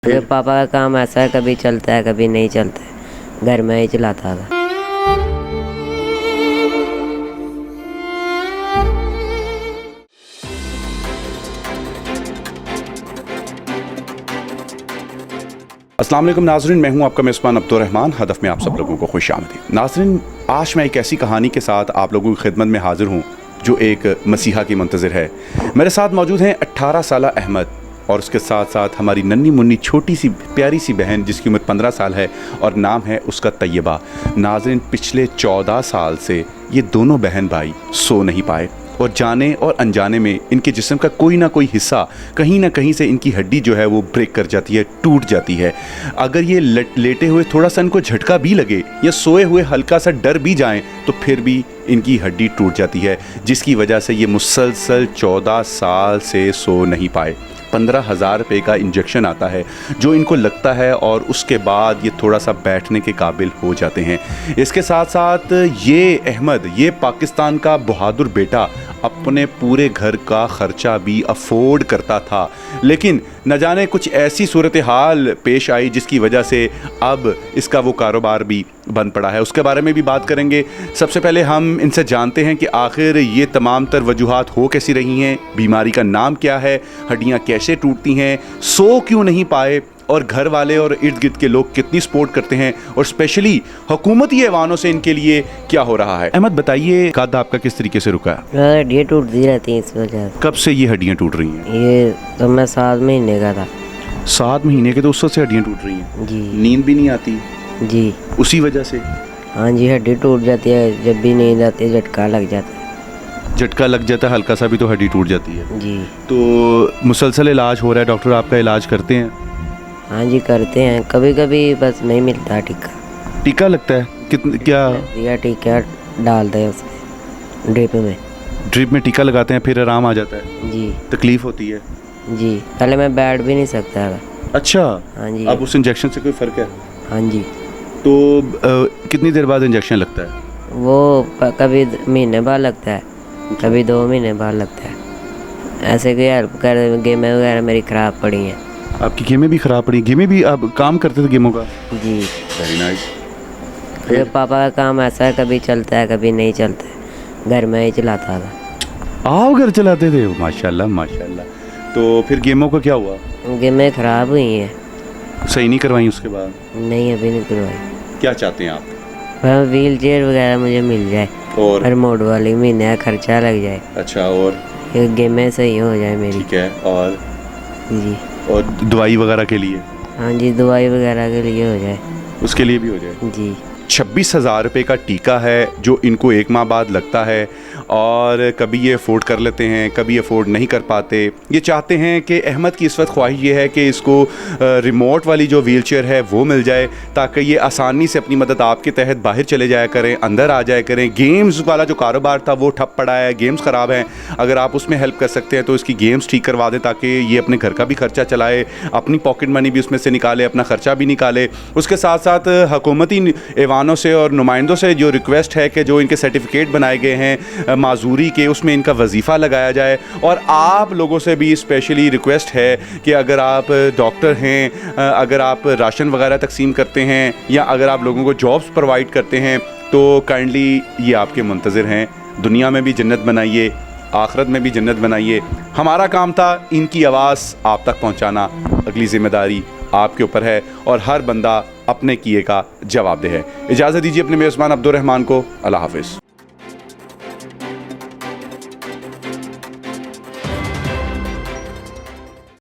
मेरे पापा का काम ऐसा है, कभी चलता है कभी नहीं चलता है, घर में ही चलाता था। अस्सलाम वालेकुम नाज़रीन, मैं हूं आपका मेज़बान अब्दुर्रहमान। हदफ में आप सब लोगों को खुशामदीद। नाज़रीन, आज मैं एक ऐसी कहानी के साथ आप लोगों की खिदमत में हाजिर हूं जो एक मसीहा की मुंतज़िर है। मेरे साथ मौजूद हैं 18 साला अहमद और उसके साथ साथ हमारी नन्ही मुन्नी छोटी सी प्यारी सी बहन जिसकी उम्र 15 साल है और नाम है उसका तैयबा। नाज़रीन, पिछले 14 साल से ये दोनों बहन भाई सो नहीं पाए और जाने और अनजाने में इनके जिस्म का कोई ना कोई हिस्सा कहीं ना कहीं से इनकी हड्डी जो है वो ब्रेक कर जाती है, टूट जाती है। अगर ये लेटे हुए थोड़ा सा इनको झटका भी लगे या सोए हुए हल्का सा डर भी जाएं तो फिर भी इनकी हड्डी टूट जाती है, जिसकी वजह से ये मुसलसल 14 साल से सो नहीं पाए। 15,000 रुपये का इंजेक्शन आता है जो इनको लगता है और उसके बाद ये थोड़ा सा बैठने के काबिल हो जाते हैं। इसके साथ साथ ये अहमद, ये पाकिस्तान का बहादुर बेटा, अपने पूरे घर का ख़र्चा भी अफोर्ड करता था, लेकिन न जाने कुछ ऐसी सूरत हाल पेश आई जिसकी वजह से अब इसका वो कारोबार भी बंद पड़ा है। उसके बारे में भी बात करेंगे। सबसे पहले हम इनसे जानते हैं कि आखिर ये तमाम तर वजूहात हो कैसी रही हैं, बीमारी का नाम क्या है, हड्डियाँ कैसे टूटती हैं, सो क्यों नहीं पाए और घर वाले और इर्द गिर्द के लोग कितनी सपोर्ट करते हैं और स्पेशली हुकूमती ऐवानों से इनके लिए क्या हो रहा है। अहमद, बताइए कद आपका किस तरीके से रुका है? हड्डियाँ टूटती रहती हैं इस वजह से। कब से ये हड्डियाँ टूट रही हैं? ये तो मैं 7 महीने का था। 7 महीने के तो उस वक्त से हड्डियाँ टूट रही हैं? जी। नींद भी नहीं आती? जी। उसी वजह से? हाँ जी, हड्डी टूट जाती है, जब भी नींद आती है झटका लग जाता है। झटका लग जाता है हल्का सा भी तो हड्डी टूट जाती है? जी। तो मुसलसल इलाज हो रहा है, डॉक्टर आपका इलाज करते हैं? हाँ जी, करते हैं, कभी कभी बस नहीं मिलता टीका। टीका लगता है? क्या दिया टीका डालते हैं उसमें, ड्रिप में। ड्रिप में टीका लगाते हैं फिर आराम आ जाता है? जी। तकलीफ होती है? जी, पहले मैं बैठ भी नहीं सकता था। अच्छा। हाँ जी। अब उस इंजेक्शन से कोई फ़र्क है? हाँ जी। तो कितनी देर बाद इंजेक्शन लगता है? वो कभी महीने बाद लगता है, कभी 2 महीने बाद लगता है। ऐसे कोई हेल्प कर, गेमें वगैरह मेरी ख़राब पड़ी हैं। आपकी गेमें भी ख़राब पड़ी? गेमें भी आप काम करते थे गेमों का? जी। Very nice. मेरे पापा का काम ऐसा है, कभी चलता है कभी नहीं चलता है, घर में ही चलाता था। आप घर चलाते थे? माशाल्लाह माशाल्लाह। तो फिर गेमों का क्या हुआ? गेमें ख़राब हुई हैं। सही नहीं करवाई उसके बाद? नहीं, अभी नहीं करवाई। क्या चाहते हैं आप? वह व्हील चेयर वगैरह मुझे मिल जाए और रिमोट वाली, महीने का खर्चा लग जाए। अच्छा, और ये गेमें सही हो जाए मेरी। ठीक है। और जी। और दवाई वगैरह के लिए? हाँ जी, दवाई वगैरह के लिए हो जाए, उसके लिए भी हो जाए। जी। 26,000 रुपये का टीका है जो इनको 1 माह बाद लगता है और कभी ये अफोर्ड कर लेते हैं, कभी अफोर्ड नहीं कर पाते। ये चाहते हैं कि अहमद की इस वक्त ख्वाहिश ये है कि इसको रिमोट वाली जो व्हील चेयर है वो मिल जाए ताकि ये आसानी से अपनी मदद आपके तहत बाहर चले जाया करें, अंदर आ जाया करें। गेम्स वाला जो कारोबार था वो ठप पड़ा है, गेम्स ख़राब हैं। अगर आप उसमें हेल्प कर सकते हैं तो इसकी गेम्स ठीक करवा दें ताकि ये अपने घर का भी खर्चा चलाए, अपनी पॉकेट मनी भी उसमें से निकाले, अपना ख़र्चा भी निकाले। उसके साथ साथ हुकूमती ऐवानों से और नुमाइंदों से जो रिक्वेस्ट है कि जो इनके सर्टिफिकेट बनाए गए हैं माजूरी के, उसमें इनका वजीफ़ा लगाया जाए। और आप लोगों से भी स्पेशली रिक्वेस्ट है कि अगर आप डॉक्टर हैं, अगर आप राशन वगैरह तकसीम करते हैं या अगर आप लोगों को जॉब्स प्रोवाइड करते हैं तो काइंडली ये आपके मुंतज़िर हैं। दुनिया में भी जन्नत बनाइए, आखिरत में भी जन्नत बनाइए। हमारा काम था इनकी आवाज़ आप तक पहुँचाना, अगली ज़िम्मेदारी आपके ऊपर है और हर बंदा अपने किए का जवाबदेह है। इजाज़त दीजिए अपने मेज़बान अब्दुर्रहमान को। अल्लाह हाफ़िज़।